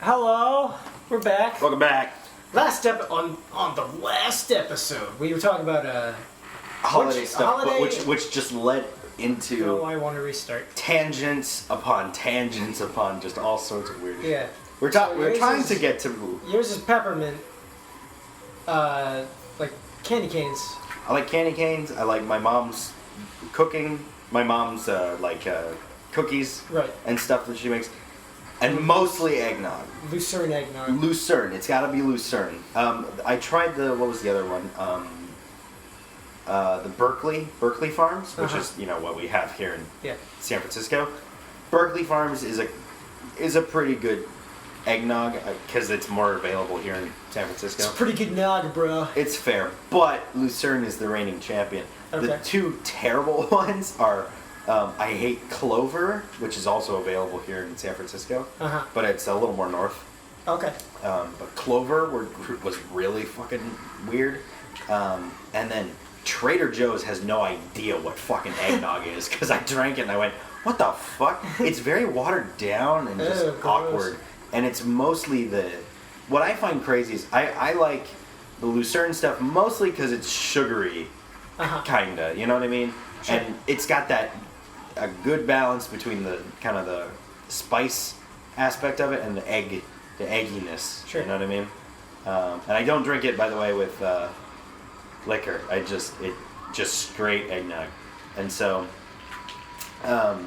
Hello, we're back. Welcome back. On the last episode, we were talking about Holiday stuff, but which just led into. Oh, I want to restart. Tangents upon just all sorts of weird. Yeah. We're trying to get to. Yours is peppermint. Like candy canes. I like candy canes. I like my mom's cooking. My mom's cookies. Right. And stuff that she makes. And mostly eggnog. Lucerne eggnog. Lucerne. It's got to be Lucerne. I tried what was the other one? The Berkeley Farms, which is what we have here in San Francisco. Berkeley Farms is a pretty good eggnog because it's more available here in San Francisco. It's a pretty good nog, bro. It's fair, but Lucerne is the reigning champion. Okay. The two terrible ones are. I hate Clover, which is also available here in San Francisco, but it's a little more north. Okay. But Clover was really fucking weird. And then Trader Joe's has no idea what fucking eggnog is because I drank it and I went, what the fuck? It's very watered down and just awkward. And it's mostly what I find crazy is I like the Lucerne stuff mostly because it's sugary, kinda, you know what I mean? Sure. And it's got a good balance between the kind of the spice aspect of it and the egginess. Sure. You know what I mean? And I don't drink it, by the way, with liquor. It's just straight eggnog. And so, oh,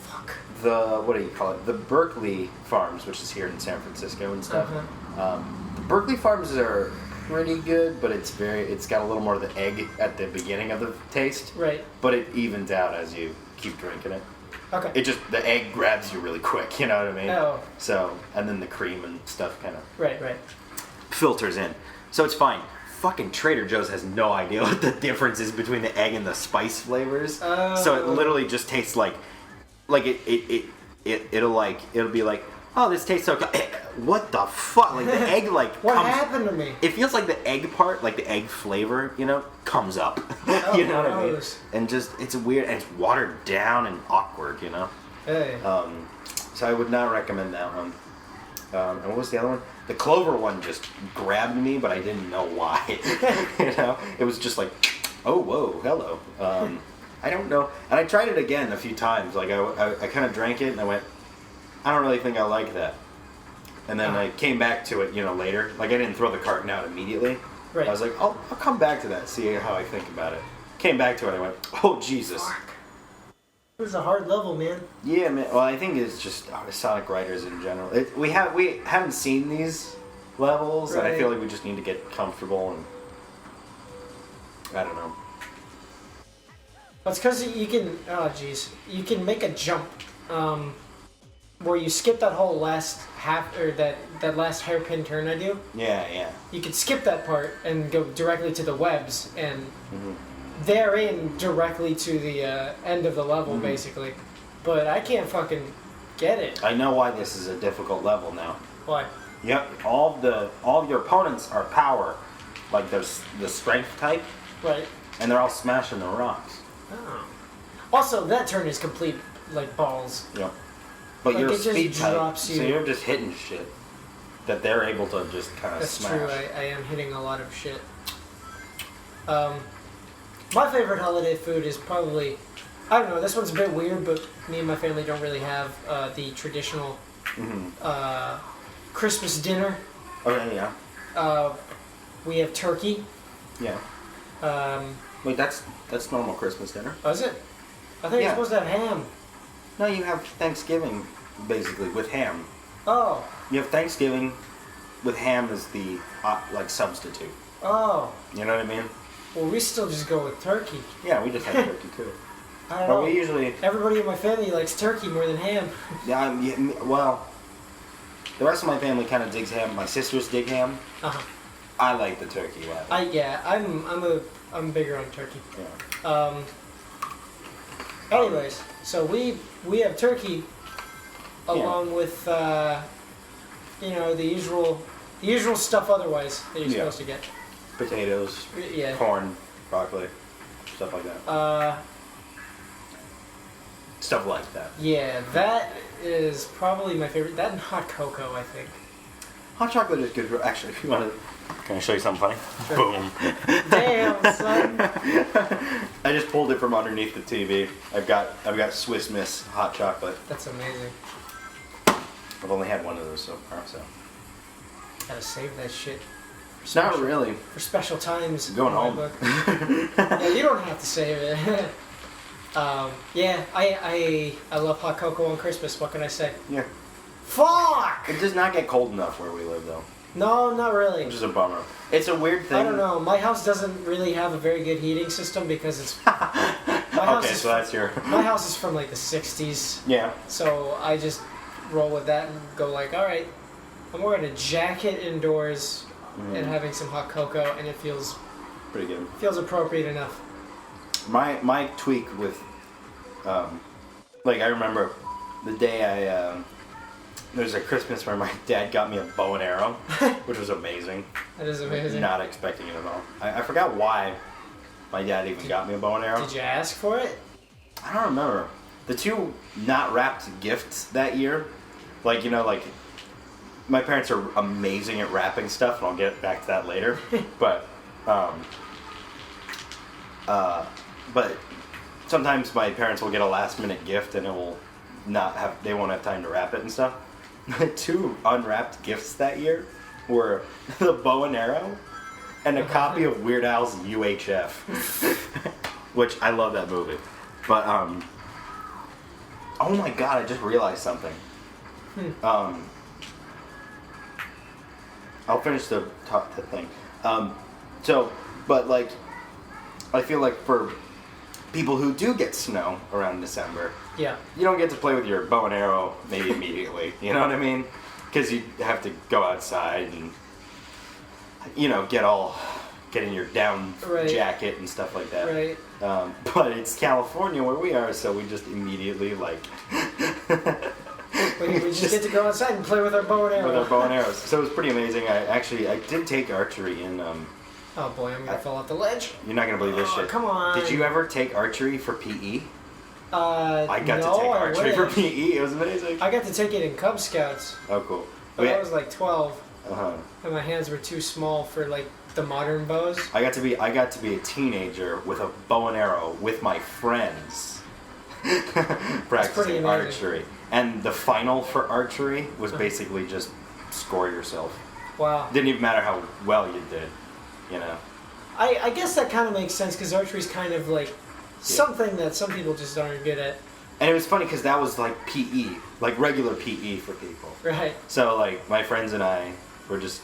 fuck. What do you call it? The Berkeley Farms, which is here in San Francisco and stuff. The Berkeley Farms are pretty good, but it's got a little more of the egg at the beginning of the taste. Right. But it evens out as you keep drinking it. Okay. The egg grabs you really quick, you know what I mean? Oh. So, and then the cream and stuff kind of right filters in. So it's fine. Fucking Trader Joe's has no idea what the difference is between the egg and the spice flavors. Oh. So it literally just tastes like it'll be like, oh, this tastes so good. What the fuck? Like the egg what happened to me? It feels like the egg part, like the egg flavor, comes up. Oh, you know what I mean? And just it's weird and it's watered down and awkward, Hey. So I would not recommend that one. And what was the other one? The Clover one just grabbed me, but I didn't know why. It was just like, oh, whoa, hello. I don't know. And I tried it again a few times. Like I kind of drank it and I went, I don't really think I like that. And then I came back to it, later. Like I didn't throw the carton out immediately. Right. I was like, I'll come back to that, see how I think about it. Came back to it, I went, oh Jesus. Fuck. It was a hard level, man. Yeah, man. Well, I think it's just Sonic Riders in general. We haven't seen these levels, and I feel like we just need to get comfortable and I don't know. Well, it's because you can make a jump where you skip that whole last that last hairpin turn I do. Yeah. You could skip that part and go directly to the webs and. They're in directly to the end of the level, basically. But I can't fucking get it. I know why this is a difficult level now. Why? Yep, all of your opponents are power, like there's the strength type. Right. And they're all smashing the rocks. Oh. Also, that turn is complete, like, balls. Yep. But you're speed type, so you're just hitting shit that they're able to just kind of smash. That's true, I am hitting a lot of shit. My favorite holiday food is probably, I don't know, this one's a bit weird, but me and my family don't really have the traditional Christmas dinner. Okay, yeah. We have turkey. Yeah. Wait, that's normal Christmas dinner? Oh, is it? I think you're supposed to have ham. No, you have Thanksgiving, basically, with ham. Oh. You have Thanksgiving with ham as the, substitute. Oh. You know what I mean? Well, we still just go with turkey. Yeah, we just have turkey too. I don't know. But we usually... Everybody in my family likes turkey more than ham. Well, the rest of my family kind of digs ham. My sisters dig ham. I like the turkey one. I'm bigger on turkey. Yeah. Anyways, so we have turkey along with the usual stuff otherwise that you're supposed to get. Potatoes, corn, broccoli, stuff like that. Stuff like that. Yeah, that is probably my favorite. That and hot cocoa, I think. Hot chocolate is good. Actually, if you want to, can I show you something funny? Sure. Boom. Damn, son. I just pulled it from underneath the TV. I've got Swiss Miss hot chocolate. That's amazing. I've only had one of those so far, so. Gotta save that shit. Not really. For special times. I'm going home. Yeah, you don't have to save it. Yeah, I love hot cocoa on Christmas. What can I say? Yeah. Fuck! It does not get cold enough where we live, though. No, not really. Which is a bummer. It's a weird thing. I don't know. My house doesn't really have a very good heating system because it's. Okay, so that's your. My house is from like the 60s. Yeah. So I just roll with that and go like, all right, I'm wearing a jacket indoors and having some hot cocoa, and it feels Pretty good. feels appropriate enough. My tweak with, like I remember the day there was a Christmas where my dad got me a bow and arrow, which was amazing. That is amazing. Not expecting it at all. I forgot why my dad even got me a bow and arrow. Did you ask for it? I don't remember. The two not wrapped gifts that year, like, you know, like, my parents are amazing at wrapping stuff, and I'll get back to that later. but sometimes my parents will get a last minute gift and they won't have time to wrap it and stuff. The two unwrapped gifts that year were the bow and arrow and a copy of Weird Al's UHF, which I love that movie. But oh my god, I just realized something. I'll finish the thing. But like, I feel like for people who do get snow around December, Yeah. you don't get to play with your bow and arrow maybe immediately. You know what I mean? Because you have to go outside and, you know, get in your down jacket and stuff like that. Right. But it's California where we are, so we just immediately like. We just get to go outside and play with our bow and arrow. With our bow and arrows. So it was pretty amazing. I did take archery in. Oh boy, I'm gonna fall off the ledge. You're not gonna believe this shit. Come on. Did you ever take archery for PE? I got to take archery for PE. It was amazing. I got to take it in Cub Scouts. Oh, cool. But I was like 12, and my hands were too small for like the modern bows. I got to be a teenager with a bow and arrow with my friends, practicing archery. And the final for archery was basically just score yourself. Wow. Didn't even matter how well you did, you know. I guess that kind of makes sense because archery's kind of like something that some people just aren't good at. And it was funny because that was like PE, like regular PE for people. Right. So like my friends and I were just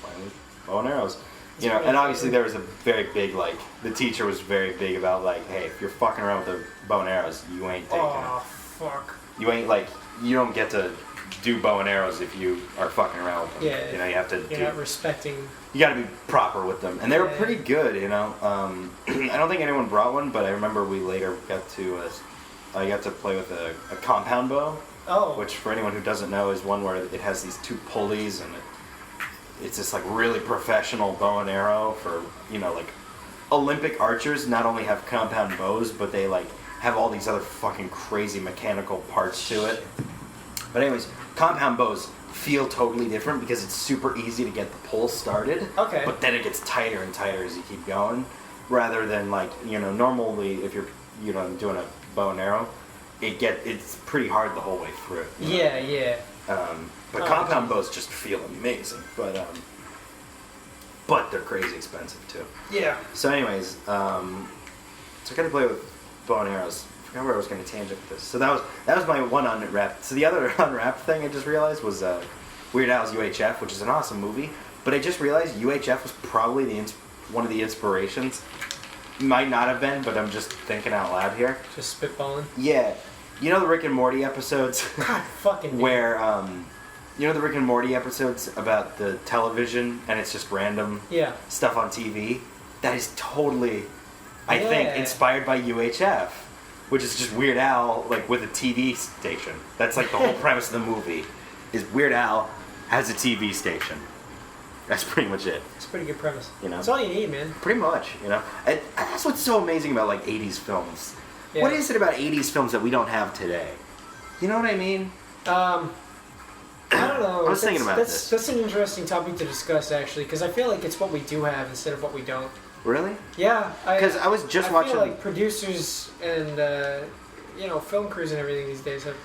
playing with bow and arrows. That's you know, really and obviously cool. there was a very big, like, the teacher was very big about like, hey, if you're fucking around with the bow and arrows, you ain't taking Oh, it. fuck. You ain't like, you don't get to do bow and arrows if you are fucking around with them. Yeah. You know, you have to You're not respecting. You got to be proper with them, and they were Yeah. pretty good. You know, I don't think anyone brought one, but I remember we later got to. I got to play with a compound bow, Oh. which for anyone who doesn't know is one where it has these two pulleys, and it's this like really professional bow and arrow for, you know, like Olympic archers not only have compound bows, but they like have all these other fucking crazy mechanical parts to it. But anyways, compound bows feel totally different because it's super easy to get the pull started. Okay. But then it gets tighter and tighter as you keep going, rather than like, you know, normally if you're, you know, doing a bow and arrow, it's pretty hard the whole way through. You know? Yeah. But compound bows just feel amazing. But they're crazy expensive too. Yeah. So anyways, so I got to play with bow and arrows. I forgot where I was going to tangent with this. So that was my one unwrapped. So the other unwrapped thing I just realized was Weird Al's UHF, which is an awesome movie. But I just realized UHF was probably one of the inspirations. Might not have been, but I'm just thinking out loud here. Just spitballing. Yeah, you know the Rick and Morty episodes God fucking. where you know the Rick and Morty episodes about the television and it's just random stuff on TV. That is totally, I think, inspired by UHF, which is just Weird Al like with a TV station. That's like the whole premise of the movie. Is Weird Al has a TV station. That's pretty much it. It's a pretty good premise. You know, that's all you need, man. Pretty much, you know. And that's what's so amazing about like '80s films. Yeah. What is it about 80s films that we don't have today? You know what I mean? I don't know. I was thinking about this. That's an interesting topic to discuss, actually, because I feel like it's what we do have instead of what we don't. Really? Yeah. Because I was just watching... I feel like producers and, film crews and everything these days have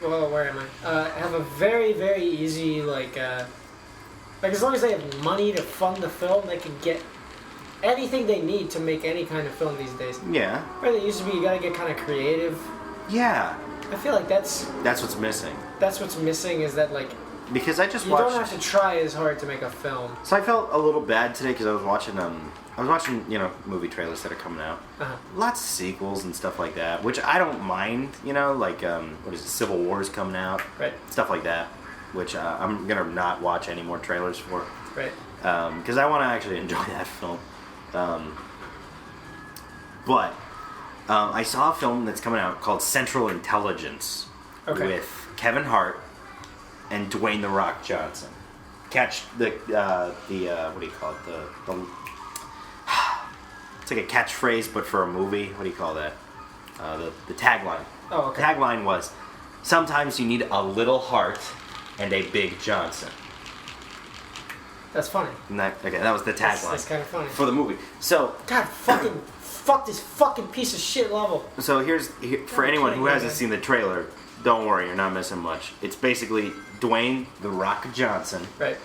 where am I? Have a very, very easy, like as long as they have money to fund the film, they can get anything they need to make any kind of film these days. Yeah. Where it used to be, you gotta get kind of creative. Yeah. I feel like that's what's missing. That's what's missing is that, like... Because I just you watched... don't have to try as hard to make a film. So I felt a little bad today because I was watching movie trailers that are coming out. Uh-huh. Lots of sequels and stuff like that, which I don't mind, like, what is it, Civil War's coming out? Right. Stuff like that, which I'm going to not watch any more trailers for. Right. Because I want to actually enjoy that film. But I saw a film that's coming out called Central Intelligence with Kevin Hart and Dwayne "The Rock" Johnson. Catch the what do you call it? The it's like a catchphrase, but for a movie. What do you call that? The tagline. Oh, okay. The tagline was, "Sometimes you need a little heart and a big Johnson." That's funny. And that was the tagline. That's kind of funny. For the movie. So... God, fuck this fucking piece of shit level. So for anyone who hasn't seen the trailer, don't worry, you're not missing much. It's basically Dwayne "The Rock" Johnson. Right.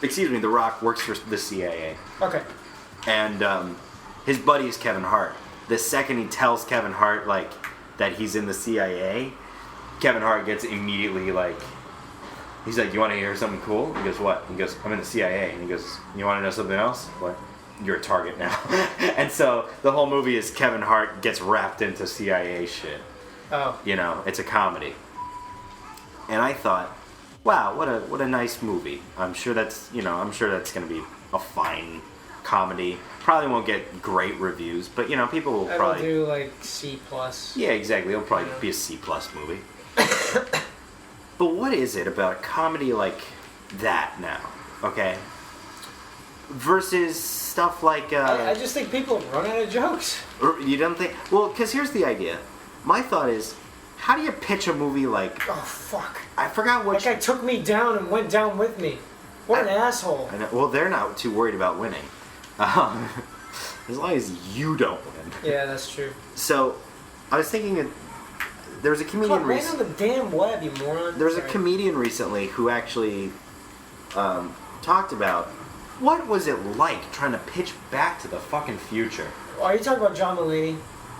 Excuse me, The Rock works for the CIA. Okay. And his buddy is Kevin Hart. The second he tells Kevin Hart, like, that he's in the CIA, Kevin Hart gets immediately, like... He's like, "You want to hear something cool?" He goes, "What?" He goes, "I'm in the CIA." And he goes, "You want to know something else?" What? "You're a target now." And so the whole movie is Kevin Hart gets wrapped into CIA shit. Oh. It's a comedy. And I thought, wow, what a nice movie. I'm sure that's going to be a fine comedy. Probably won't get great reviews, but people will probably do like C+. Yeah, exactly. It'll probably be a C+ movie. But what is it about a comedy like that now? Okay. Versus stuff like... I just think people run out of jokes. You don't think... Well, because here's the idea. My thought is, how do you pitch a movie like... Oh, fuck. I forgot what... That guy took me down and went down with me. What an asshole. I know, well, they're not too worried about winning. As long as you don't win. Yeah, that's true. So, I was thinking... There was a comedian recently... on the damn web, you moron. There was a comedian recently who actually talked about what was it like trying to pitch Back to the fucking Future. Are you talking about John Mulaney?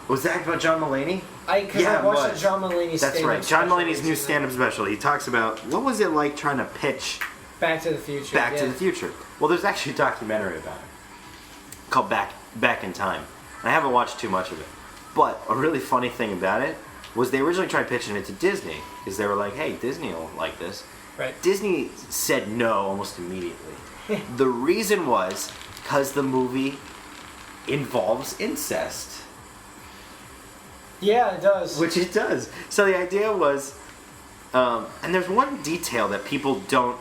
Was that about John Mulaney? Because I watched the John Mulaney stand-up. That's right. John Mulaney's new stand-up special. He talks about what was it like trying to pitch Back to the Future. Back to the Future. Well, there's actually a documentary about it called Back in Time. And I haven't watched too much of it. But a really funny thing about it was they originally tried pitching it to Disney because they were like, "Hey, Disney will like this." Right. Disney said no almost immediately. The reason was because the movie involves incest. Yeah, it does. Which it does. So the idea was, and there's one detail that people don't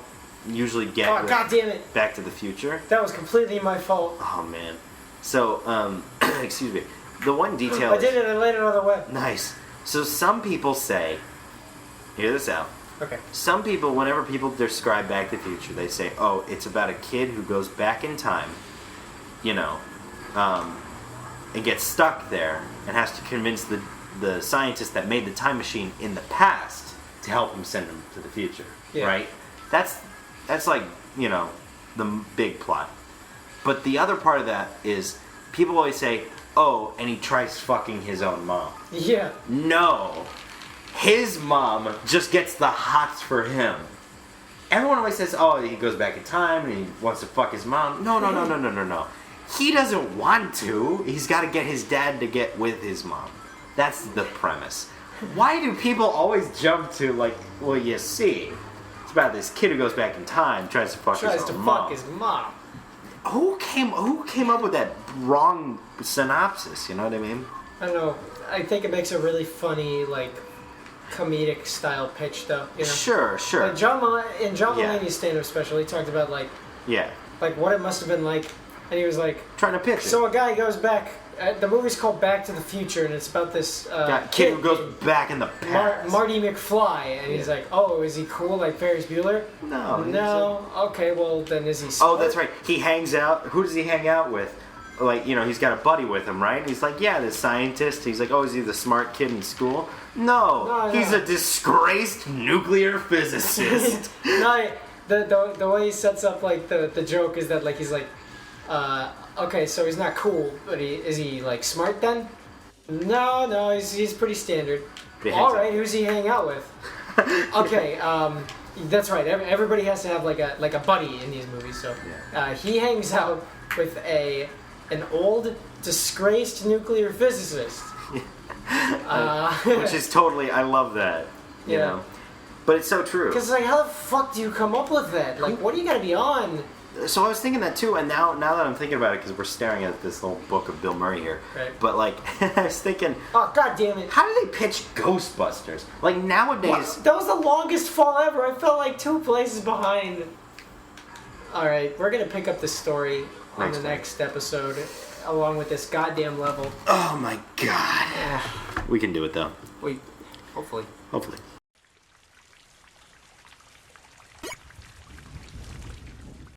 usually get. Oh, God damn it! Back to the Future. That was completely my fault. Oh man. So, excuse me. The one detail. I did it. I laid it on the web. Nice. So some people say, hear this out. Okay. Some people, whenever people describe Back to the Future, they say, "Oh, it's about a kid who goes back in time, and gets stuck there and has to convince the scientist that made the time machine in the past to help him send him to the future." Yeah. Right? That's like, the big plot. But the other part of that is people always say, "Oh, and he tries fucking his own mom." Yeah. No. His mom just gets the hots for him. Everyone always says, "Oh, he goes back in time and he wants to fuck his mom." No. He doesn't want to. He's got to get his dad to get with his mom. That's the premise. Why do people always jump to, like, well, you see, it's about this kid who goes back in time, tries to fuck his mom. Who came up with that wrong synopsis? You know what I mean? I don't know. I think it makes a really funny, like, comedic style pitch, though. Sure. Like John Mulaney's stand-up special, he talked about, like, what it must have been like, and he was like, trying to pitch so it. a guy goes back the movie's called Back to the Future, and it's about this kid who goes back in the past. Marty McFly, and he's like, oh, is he cool like Ferris Bueller? No. Okay, well then is he smart? Oh, that's right. He hangs out. Who does he hang out with? Like, he's got a buddy with him, right? He's like, yeah, the scientist. He's like, oh, is he the smart kid in school? No, he's a disgraced nuclear physicist. No, the way he sets up like the joke is that like he's like, okay, so he's not cool, but is he like smart then? No, he's pretty standard. All right, who's he hang out with? Okay, that's right. Everybody has to have like a buddy in these movies. So he hangs out with an old disgraced nuclear physicist. Which is totally, I love that. You know, but it's so true. Because like, how the fuck do you come up with that? Like, what do you gotta be on? So I was thinking that too, and now that I'm thinking about it, because we're staring at this little book of Bill Murray here. Right. But like, I was thinking, oh god damn it! How do they pitch Ghostbusters? Like nowadays, what? That was the longest fall ever. I felt like 2 places behind. All right, we're gonna pick up the story on the next episode, along with this goddamn level. Oh my god! We can do it though. Hopefully. Hopefully.